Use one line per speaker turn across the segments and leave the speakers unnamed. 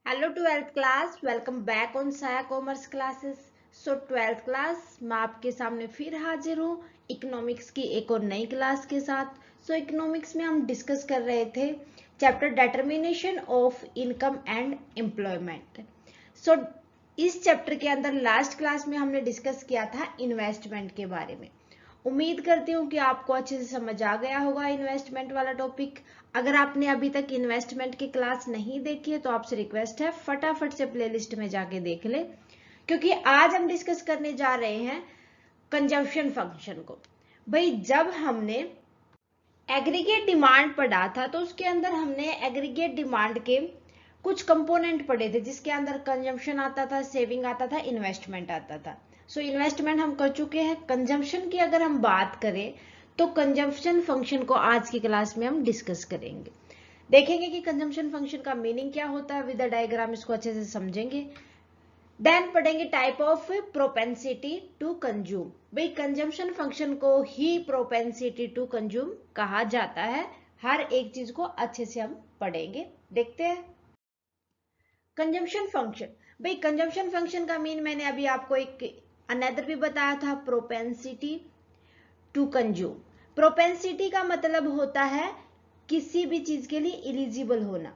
Hello twelfth class, welcome back on Saya commerce classes. So twelfth class मैं आपके सामने फिर हाजिर हूँ इकोनॉमिक्स की एक और नई क्लास के साथ। सो इकोनॉमिक्स में हम डिस्कस कर रहे थे chapter determination of income and employment. So इस चैप्टर के अंदर लास्ट क्लास में हमने डिस्कस किया था इन्वेस्टमेंट के बारे में। उम्मीद करती हूँ कि आपको अच्छे से समझ आ गया होगा इन्वेस्टमेंट वाला टॉपिक। अगर आपने अभी तक इन्वेस्टमेंट की क्लास नहीं देखी है तो आपसे रिक्वेस्ट है फटाफट से प्लेलिस्ट में जाके देख ले, क्योंकि आज हम डिस्कस करने जा रहे हैं कंजम्पशन फंक्शन को। भाई, जब हमने एग्रीगेट डिमांड पढ़ा था तो उसके अंदर हमने एग्रीगेट डिमांड के कुछ कंपोनेंट पढ़े थे, जिसके अंदर कंजम्पशन आता था, सेविंग आता था, इन्वेस्टमेंट आता था। सो इन्वेस्टमेंट हम कर चुके हैं। कंजम्पशन की अगर हम बात करें तो कंजम्पशन फंक्शन को आज की क्लास में हम डिस्कस करेंगे, देखेंगे कि कंजम्पशन फंक्शन का मीनिंग क्या होता है, विद द डायग्राम इसको अच्छे से समझेंगे। देन पढ़ेंगे type of propensity to consume. भाई, कंजम्पशन फंक्शन को ही प्रोपेंसिटी टू कंज्यूम कहा जाता है। हर एक चीज को अच्छे से हम पढ़ेंगे, देखते हैं कंजम्पशन फंक्शन। भाई, कंजम्पशन फंक्शन का मीन मैंने अभी आपको एक अनदर भी बताया था, प्रोपेंसिटी टू कंज्यूम। प्रोपेंसिटी का मतलब होता है किसी भी चीज के लिए इलिजिबल होना।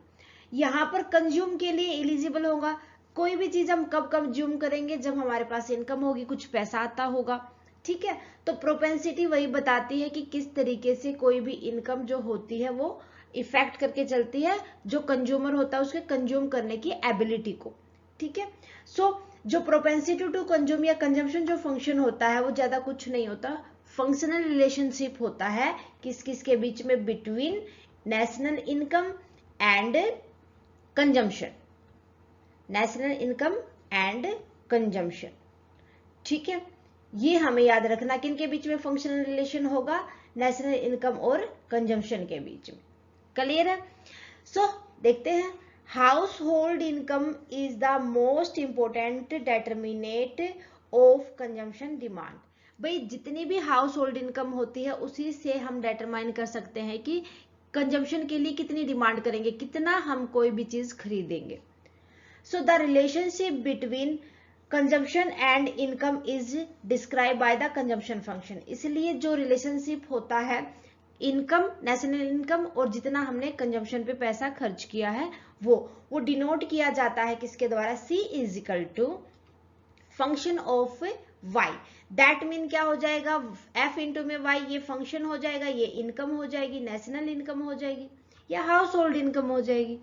यहां पर कंज्यूम के लिए इलिजिबल होगा। कोई भी चीज हम कब कंज्यूम करेंगे? जब हमारे पास इनकम होगी, कुछ पैसा आता होगा। ठीक है, तो प्रोपेंसिटी वही बताती है कि किस तरीके से कोई भी इनकम जो होती है वो इफेक्ट करके चलती है जो कंज्यूमर होता है उसके कंज्यूम करने की एबिलिटी को। ठीक है, सो जो प्रोपेंसिटी टू कंज्यूम या कंजम्पशन जो फंक्शन होता है वो ज्यादा कुछ नहीं होता, फंक्शनल रिलेशनशिप होता है किस किस के बीच में, between national income and consumption. National income and consumption, ठीक है, ये हमें याद रखना कि इनके बीच में फंक्शनल रिलेशन होगा नेशनल इनकम और कंजम्पशन के बीच में। क्लियर है? सो देखते हैं, household income is the most important determinant of consumption demand. भाई, जितनी भी हाउस होल्ड इनकम होती है उसी से हम डेटरमाइन कर सकते हैं कि कंजम्पशन के लिए कितनी डिमांड करेंगे, कितना हम कोई भी चीज खरीदेंगे। So the relationship between consumption and income is describe by the consumption function. इसलिए जो रिलेशनशिप होता है इनकम, नेशनल इनकम और जितना हमने कंजम्पशन पे पैसा खर्च किया है वो डिनोट किया जाता है किसके द्वारा? C is equal to function of y। That mean क्या हो जाएगा? f इंटू में y, ये फंक्शन हो जाएगा, ये इनकम हो जाएगी, नेशनल इनकम हो जाएगी या हाउस होल्ड इनकम हो जाएगी।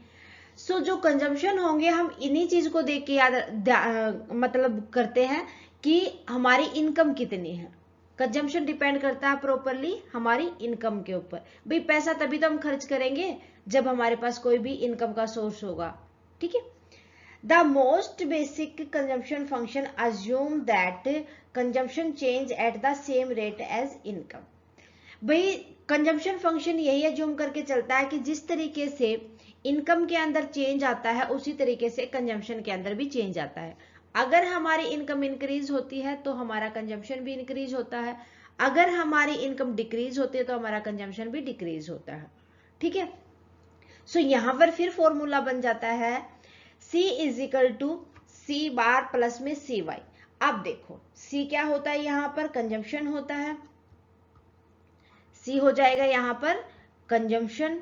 सो जो कंजम्पशन होंगे हम इन्हीं चीज को देख के मतलब करते हैं कि हमारी इनकम कितनी है। कंजम्पशन डिपेंड करता है प्रॉपरली हमारी इनकम के ऊपर। भाई, पैसा तभी तो हम खर्च करेंगे जब हमारे पास कोई भी इनकम का सोर्स होगा। ठीक है, the most basic consumption function assume that consumption change at the same rate as income. भाई, कंजम्पशन फंक्शन यही अज्यूम करके चलता है कि जिस तरीके से इनकम के अंदर चेंज आता है उसी तरीके से कंजम्पशन के अंदर भी चेंज आता है। अगर हमारी इनकम इंक्रीज होती है तो हमारा कंजम्पशन भी इंक्रीज होता है, अगर हमारी इनकम डिक्रीज होती है तो हमारा कंजम्पशन भी डिक्रीज होता है। ठीक है, सो यहां पर फिर फॉर्मूला बन जाता है C is equal to C bar plus में CY। अब देखो C क्या होता है? यहां पर कंजम्पशन होता है, C हो जाएगा यहां पर कंजम्पशन,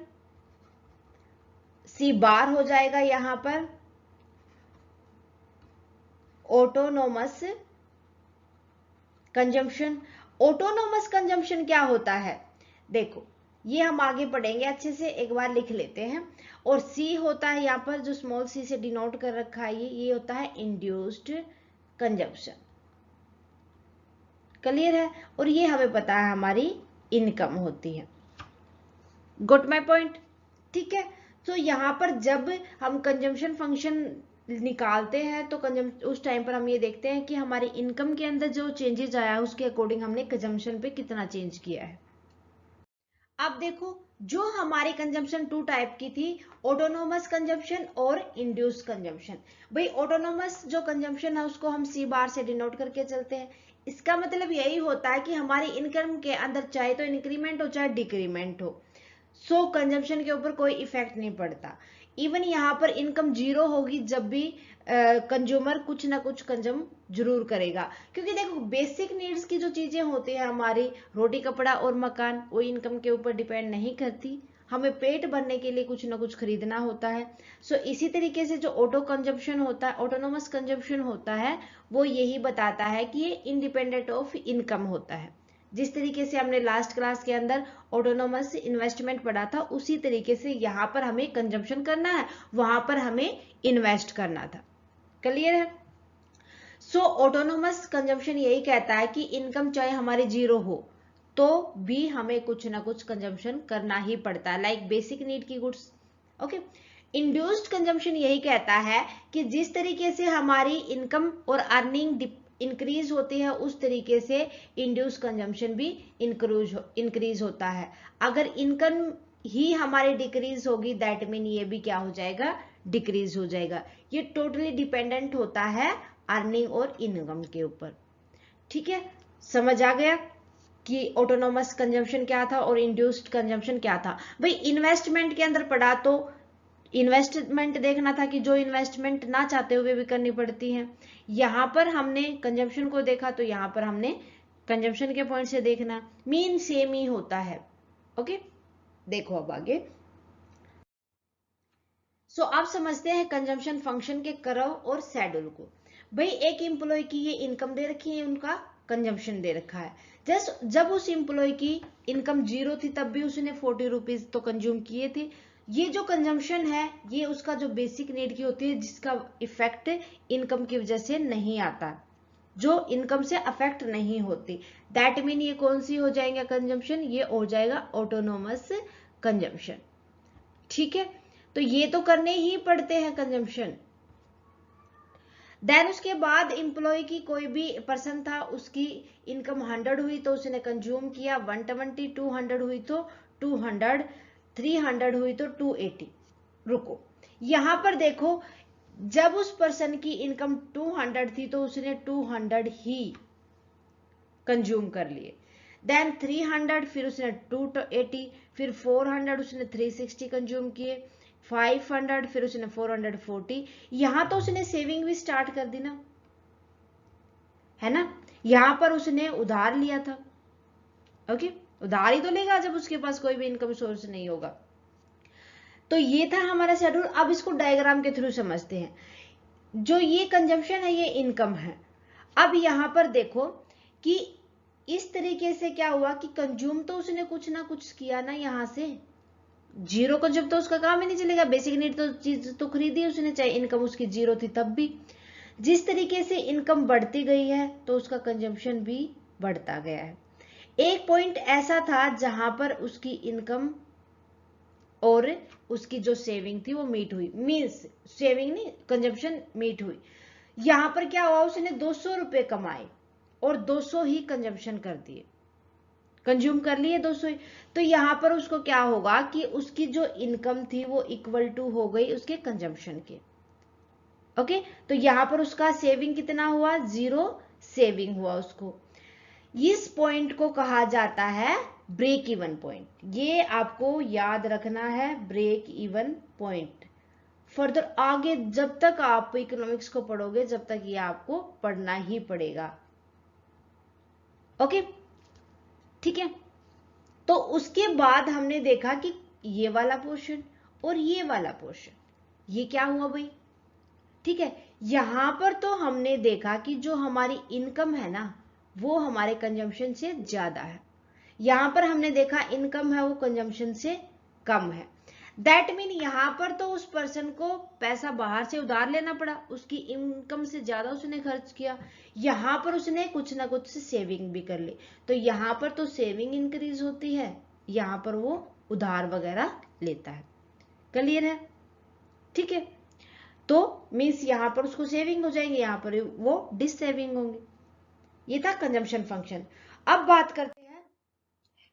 C बार हो जाएगा यहां पर ऑटोनोमस कंजम्पशन। ऑटोनोमस कंजम्पशन क्या होता है? देखो, ये हम आगे पढ़ेंगे, अच्छे से एक बार लिख लेते हैं। और C होता है यहाँ पर जो स्मॉल c से डिनोट कर रखा है, ये होता है इंड्यूस्ड कंजम्पशन। क्लियर है? और ये हमें पता है हमारी इनकम होती है। गोट माई पॉइंट? ठीक है, तो यहाँ पर जब हम कंजम्पशन फंक्शन निकालते हैं तो उस टाइम पर हम ये देखते हैं कि हमारी इनकम के अंदर जो चेंजेस आया है उसके अकॉर्डिंग हमने कंजम्पशन पे कितना चेंज किया है। अब देखो, जो हमारी कंजम्पशन टू टाइप की थी, ऑटोनोमस कंजम्पशन और इंड्यूस कंजम्पशन। भाई, ऑटोनोमस जो कंजम्पशन है उसको हम C बार से डिनोट करके चलते हैं। इसका मतलब यही होता है कि हमारी इनकम के अंदर चाहे तो इंक्रीमेंट हो चाहे डिक्रीमेंट हो, सो कंजम्पशन के ऊपर कोई इफेक्ट नहीं पड़ता। इवन यहाँ पर इनकम जीरो होगी जब भी कंज्यूमर कुछ ना कुछ कंज्यूम जरूर करेगा, क्योंकि देखो बेसिक नीड्स की जो चीजें होती है हमारी, रोटी कपड़ा और मकान, वो इनकम के ऊपर डिपेंड नहीं करती, हमें पेट भरने के लिए कुछ ना कुछ खरीदना होता है। सो इसी तरीके से जो ऑटो कंजप्शन होता है, ऑटोनोमस कंजप्शन होता है, वो यही बताता है कि ये इंडिपेंडेंट ऑफ इनकम होता है। जिस तरीके से हमने लास्ट क्लास के अंदर ऑटोनोमस इन्वेस्टमेंट पढ़ा था, उसी तरीके से यहाँ पर हमें कंजप्शन करना है, वहां पर हमें इन्वेस्ट करना था। क्लियर है? सो ऑटोनोमस कंजप्शन यही कहता है कि इनकम चाहे हमारी जीरो हो तो भी हमें कुछ ना कुछ कंजम्पशन करना ही पड़ता है, लाइक बेसिक नीड की गुड्स। ओके। इंड्यूस्ड कंजम्पशन यही कहता है कि जिस तरीके से हमारी इनकम और अर्निंग इंक्रीज होती है, उस तरीके से इंड्यूस कंजम्पशन भी इंक्रीज होता है। अगर इनकम ही हमारी डिक्रीज होगी, दैट मीन ये भी क्या हो जाएगा, डिक्रीज हो जाएगा। ये टोटली डिपेंडेंट होता है अर्निंग और इनकम के ऊपर। ठीक है, समझ आ गया कि ऑटोनोमस कंजम्पशन क्या था और इंड्यूस्ड कंजम्पशन क्या था। भाई इन्वेस्टमेंट के अंदर पढ़ा तो इन्वेस्टमेंट देखना था कि जो इन्वेस्टमेंट ना चाहते हुए भी करनी पड़ती है। यहां पर हमने कंजम्पशन को देखा तो यहां पर हमने कंजम्पशन के पॉइंट से देखना, मीन सेम ही होता है। ओके, देखो अब आगे। सो आप समझते हैं कंजम्पशन फंक्शन के कर्व और शेड्यूल को। भाई एक एम्प्लॉय की ये इनकम दे रखी है, उनका कंजम्पशन दे रखा है। जस्ट जब उस एम्प्लॉय की इनकम जीरो थी तब भी उसने 40 रुपीज तो कंज्यूम किए थे। ये जो कंजम्पशन है ये उसका जो बेसिक नीड की होती है, जिसका इफेक्ट इनकम की वजह से नहीं आता, जो इनकम से अफेक्ट नहीं होती, दैट मीन ये कौन सी हो जाएगा कंजम्पशन, ये हो जाएगा ऑटोनोमस कंजम्पशन। ठीक है, तो ये तो करने ही पड़ते हैं कंजम्पशन। देन उसके बाद एम्प्लॉय की कोई भी पर्सन था, उसकी इनकम 100 हुई तो उसने कंज्यूम किया 120, 200 हुई तो 200, 300 हुई तो 280। रुको, यहां पर देखो, जब उस पर्सन की इनकम 200 थी तो उसने 200 ही कंज्यूम कर लिए। देन 300, फिर उसने 280, फिर 400 उसने 360 कंज्यूम किए, 500 फिर उसने 440। यहां तो उसने सेविंग भी स्टार्ट कर दी ना, है ना। यहां पर उसने उधार लिया था। ओके, उधार ही तो लेगा जब उसके पास कोई भी इनकम सोर्स नहीं होगा। तो ये था हमारा शेड्यूल। अब इसको डायग्राम के थ्रू समझते हैं। जो ये कंजम्पशन है ये इनकम है। अब यहां पर देखो कि इस तरीके से क्या हुआ कि कंज्यूम तो उसने कुछ ना कुछ किया ना, यहां से जीरो कंज्यूम तो उसका काम ही नहीं चलेगा। बेसिक नीड तो चीज तो खरीदी उसने, चाहे इनकम उसकी जीरो थी तब भी। जिस तरीके से इनकम बढ़ती गई है तो उसका कंजम्पशन भी बढ़ता गया है। एक पॉइंट ऐसा था जहां पर उसकी इनकम और उसकी जो सेविंग थी वो मीट हुई, मीन्स सेविंग नहीं, कंजम्पशन मीट हुई। यहां पर क्या हुआ, उसने 200 रुपए कमाए और 200 ही कंजम्पशन कर दिए, कंज्यूम कर लिए 200 ही। तो यहां पर उसको क्या होगा कि उसकी जो इनकम थी वो इक्वल टू हो गई उसके कंजम्पशन के। ओके, तो यहां पर उसका सेविंग कितना हुआ, 0 सेविंग हुआ उसको। इस पॉइंट को कहा जाता है ब्रेक इवन पॉइंट। ये आपको याद रखना है, ब्रेक इवन पॉइंट। फर्दर आगे जब तक आप इकोनॉमिक्स को पढ़ोगे, जब तक ये आपको पढ़ना ही पड़ेगा। ओके, ठीक है। तो उसके बाद हमने देखा कि ये वाला पोर्शन और ये वाला पोर्शन, ये क्या हुआ भाई, ठीक है। यहां पर तो हमने देखा कि जो हमारी इनकम है ना वो हमारे कंजम्पशन से ज्यादा है। यहां पर हमने देखा इनकम है वो कंजम्पशन से कम है। दैट मीन यहां पर तो उस पर्सन को पैसा बाहर से उधार लेना पड़ा, उसकी इनकम से ज्यादा उसने खर्च किया। यहां पर उसने कुछ ना कुछ सेविंग भी कर ली, तो यहां पर तो सेविंग इंक्रीज होती है, यहां पर वो उधार वगैरह लेता है। क्लियर है? ठीक है, तो मीन्स यहां पर उसको सेविंग हो जाएंगे, यहां पर वो डिस सेविंग होंगे। ये था कंजम्पशन फंक्शन। अब बात करते हैं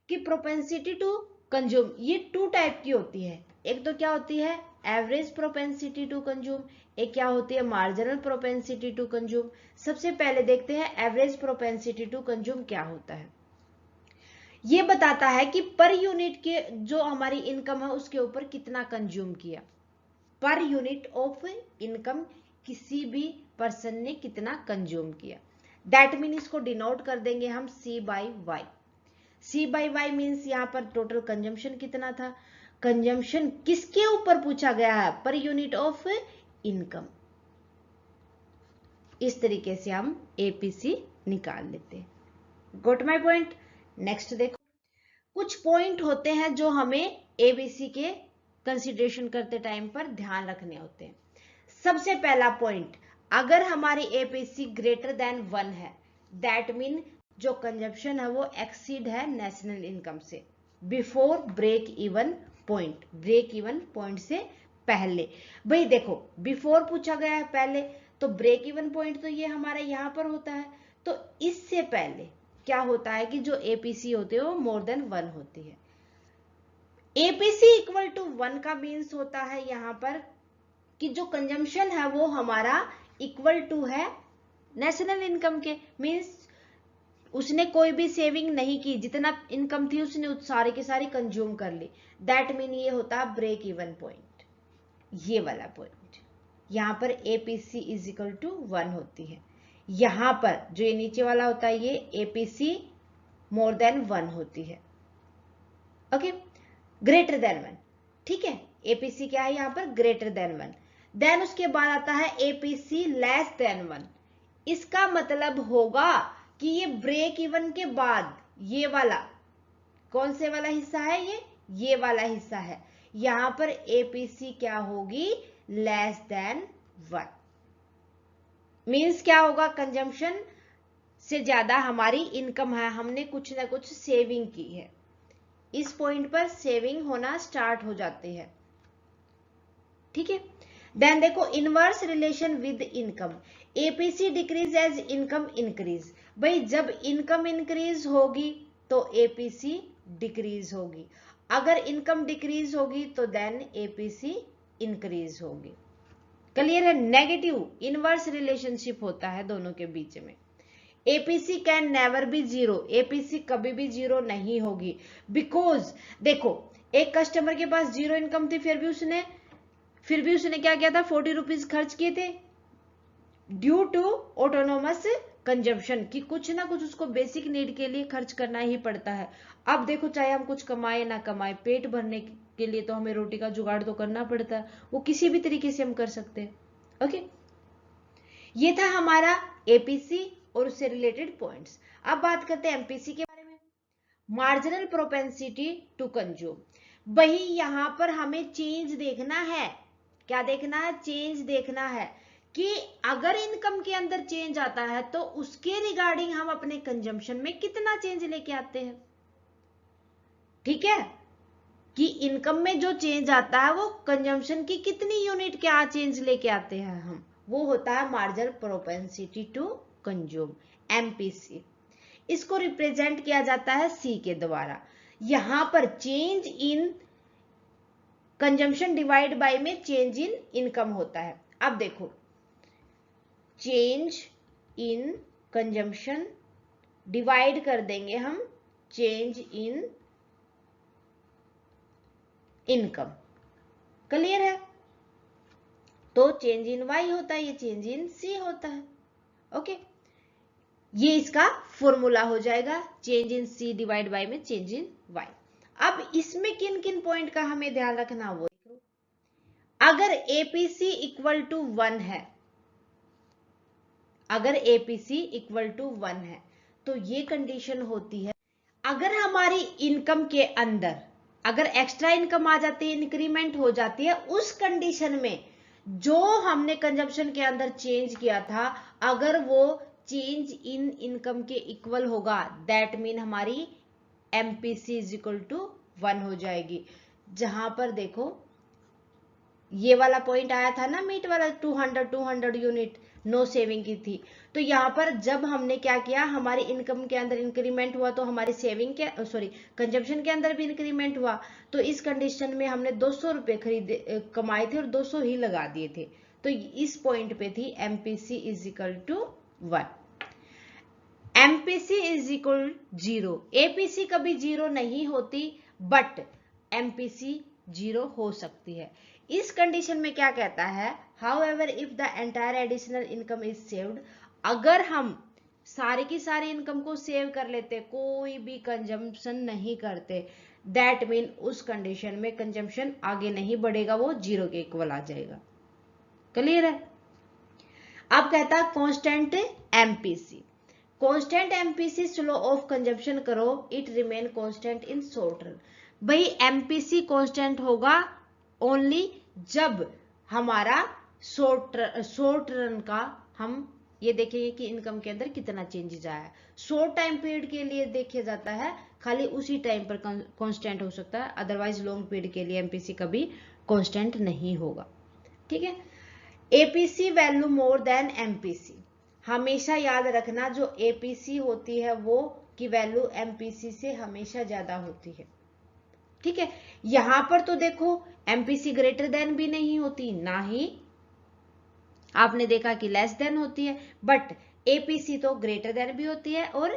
कि प्रोपेंसिटी टू कंज्यूम, ये 2 टाइप की होती है। एक तो क्या होती है एवरेज प्रोपेंसिटी टू कंज्यूम, एक क्या होती है मार्जिनल प्रोपेंसिटी टू कंज्यूम। सबसे पहले देखते हैं एवरेज प्रोपेंसिटी टू कंज्यूम क्या होता है। ये बताता है कि पर यूनिट के जो हमारी इनकम है उसके ऊपर कितना कंज्यूम किया। पर यूनिट ऑफ इनकम किसी भी पर्सन ने कितना कंज्यूम किया। दैट मीन इसको डिनोट कर देंगे हम C by Y. C by Y means यहाँ पर टोटल कंजम्पशन कितना था, कंजम्पशन किसके ऊपर पूछा गया है, पर यूनिट ऑफ इनकम। इस तरीके से हम APC निकाल लेते हैं। गोट माई पॉइंट। नेक्स्ट देखो, कुछ पॉइंट होते हैं जो हमें ABC के कंसिडरेशन करते टाइम पर ध्यान रखने होते हैं। सबसे पहला पॉइंट, अगर हमारी APC ग्रेटर देन 1 है, दैट मीन जो कंजप्शन है वो एक्सीड है नेशनल इनकम से before break even point, break even point से पहले। भाई देखो बिफोर पूछा गया है पहले, तो ब्रेक इवन पॉइंट तो ये हमारा यहां पर होता है, तो इससे पहले क्या होता है कि जो APC होते हैं वो मोर देन 1 होती है। APC इक्वल टू 1 का मीन्स होता है यहां पर कि जो कंजम्पशन है वो हमारा इक्वल टू है नेशनल इनकम के, मीन्स उसने कोई भी सेविंग नहीं की, जितना इनकम थी उसने सारी की सारी कंज्यूम कर ली। दैट मीन ये होता है ब्रेक इवन पॉइंट, ये वाला पॉइंट। यहां पर APC इज इक्वल टू 1 होती है। यहां पर जो ये नीचे वाला होता है ये APC मोर देन 1 होती है। ओके, ग्रेटर देन 1, ठीक है। APC क्या है यहां पर, ग्रेटर देन 1। देन उसके बाद आता है APC लेस देन 1। इसका मतलब होगा कि ये ब्रेक इवन के बाद ये वाला कौन से वाला हिस्सा है, ये वाला हिस्सा है। यहां पर APC क्या होगी, लेस देन 1। मीन्स क्या होगा, कंजम्पशन से ज्यादा हमारी इनकम है, हमने कुछ ना कुछ सेविंग की है। इस पॉइंट पर सेविंग होना स्टार्ट हो जाती है, ठीक है। देन देखो inverse relation with income, APC decrease as income increase. भाई जब इनकम इंक्रीज होगी तो APC डिक्रीज होगी, अगर इनकम डिक्रीज होगी तो देन APC इंक्रीज होगी। क्लियर है, नेगेटिव इनवर्स रिलेशनशिप होता है दोनों के बीच में। APC can never be zero, APC कभी भी जीरो नहीं होगी, बिकॉज देखो एक कस्टमर के पास जीरो इनकम थी, फिर भी उसने क्या किया था, 40 रुपीज खर्च किए थे ड्यू टू ऑटोनोमस कंजम्पशन, की कुछ ना कुछ उसको बेसिक नीड के लिए खर्च करना ही पड़ता है। अब देखो चाहे हम कुछ कमाए ना कमाए, पेट भरने के लिए तो हमें रोटी का जुगाड़ तो करना पड़ता है, वो किसी भी तरीके से हम कर सकते हैं। ओके, ये था हमारा APC और उससे रिलेटेड पॉइंट्स। अब बात करते हैं MPC के बारे में, मार्जिनल प्रोपेंसिटी टू कंज्यूम। वही यहां पर हमें चेंज देखना है, क्या देखना है, चेंज देखना है कि अगर इनकम के अंदर चेंज आता है तो उसके रिगार्डिंग हम अपने कंजम्पशन में कितना चेंज लेके आते हैं, ठीक है, कि इनकम में जो चेंज आता है वो कंजम्पशन की कितनी यूनिट क्या चेंज लेके आते हैं हम, वो होता है marginal propensity to consume, MPC। इसको रिप्रेजेंट किया जाता है C के द्वारा। यहां पर change in consumption divide by में चेंज इन इनकम होता है। अब देखो चेंज इन कंजम्पशन डिवाइड कर देंगे हम चेंज इन इनकम, क्लियर है, तो चेंज इन Y होता है, ये चेंज इन C होता है। ओके, ये इसका फॉर्मूला हो जाएगा, change in C divide by में चेंज इन Y। अब इसमें किन किन पॉइंट का हमें ध्यान रखना, वो अगर APC इक्वल टू 1 है, अगर APC इक्वल टू 1 है तो ये कंडीशन होती है, अगर हमारी इनकम के अंदर अगर एक्स्ट्रा इनकम आ जाती है, इंक्रीमेंट हो जाती है, उस कंडीशन में जो हमने कंजप्शन के अंदर चेंज किया था अगर वो चेंज इन इनकम के इक्वल होगा, दैट मीन हमारी MPC इज इक्वल टू 1 हो जाएगी। जहां पर देखो ये वाला पॉइंट आया था ना, मीट वाला 200 यूनिट नो सेविंग की थी, तो यहां पर जब हमने क्या किया, हमारी इनकम के अंदर इंक्रीमेंट हुआ तो हमारी सेविंग के कंजप्शन के अंदर भी इंक्रीमेंट हुआ, तो इस कंडीशन में हमने 200 रुपए कमाए थे और 200 ही लगा दिए थे, तो इस पॉइंट पे थी MPC is equal to 1। MPC is equal 0, APC कभी 0 नहीं होती बट MPC 0 हो सकती है। इस कंडीशन में क्या कहता है, however if the entire additional income is saved, अगर हम सारी की सारी इनकम को सेव कर लेते, कोई भी कंजम्पशन नहीं करते, दैट मीन उस कंडीशन में कंजम्पशन आगे नहीं बढ़ेगा, वो जीरो के इक्वल आ जाएगा। क्लियर है? अब कहता है constant MPC, constant MPC slope of consumption करो, it remain constant in short run. भाई एमपीसी कांस्टेंट होगा ओनली जब हमारा शॉर्ट रन का हम ये देखेंगे कि इनकम के अंदर कितना चेंजेस आया है। शॉर्ट टाइम पीरियड के लिए देखा जाता है, खाली उसी टाइम पर कांस्टेंट हो सकता है, अदरवाइज लॉन्ग पीरियड के लिए एमपीसी कभी कांस्टेंट नहीं होगा। ठीक है, APC value more than MPC, हमेशा याद रखना जो एपीसी होती है वो की वैल्यू एमपीसी से हमेशा ज्यादा होती है। ठीक है, यहां पर तो देखो एमपीसी ग्रेटर देन भी नहीं होती, ना ही आपने देखा कि लेस देन होती है, बट एपीसी तो ग्रेटर देन भी होती है और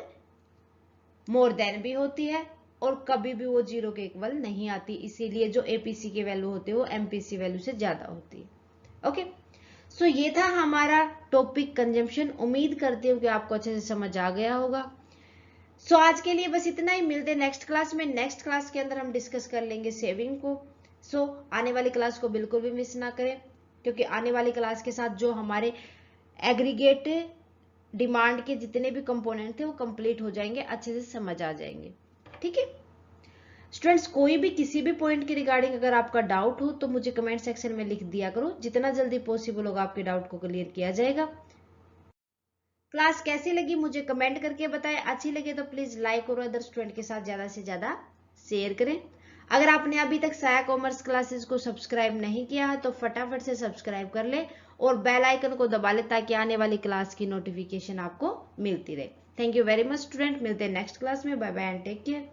मोर देन भी होती है, और कभी भी वो जीरो के इक्वल नहीं आती, इसीलिए जो एपीसी की वैल्यू होती है वो एमपीसी वैल्यू से ज्यादा होती है। ओके, सो ये था हमारा टॉपिक कंजम्पशन। उम्मीद करती हूँ कि आपको अच्छे से समझ आ गया होगा। सो आज के लिए बस इतना ही, मिलते हैं नेक्स्ट क्लास में। नेक्स्ट क्लास के अंदर हम डिस्कस कर लेंगे सेविंग को। सो आने वाली क्लास को बिल्कुल भी मिस ना करें, क्योंकि आने वाली क्लास के साथ जो हमारे एग्रीगेट डिमांड के जितने भी कंपोनेंट थे वो कंप्लीट हो जाएंगे, अच्छे से समझ आ जाएंगे। ठीक है स्टूडेंट्स, कोई भी किसी भी पॉइंट के रिगार्डिंग अगर आपका डाउट हो तो मुझे कमेंट सेक्शन में लिख दिया करो, जितना जल्दी पॉसिबल होगा आपके डाउट को क्लियर किया जाएगा। क्लास कैसी लगी मुझे कमेंट करके बताएं, अच्छी लगे तो प्लीज लाइक और अदर स्टूडेंट के साथ ज्यादा से ज्यादा शेयर करें। अगर आपने अभी तक साया कॉमर्स क्लासेस को सब्सक्राइब नहीं किया है तो फटाफट से सब्सक्राइब कर ले और बेल आइकन को दबा ले, ताकि आने वाली क्लास की नोटिफिकेशन आपको मिलती रहे। Thank you very much student, मिलते हैं नेक्स्ट क्लास में। Bye bye and take care.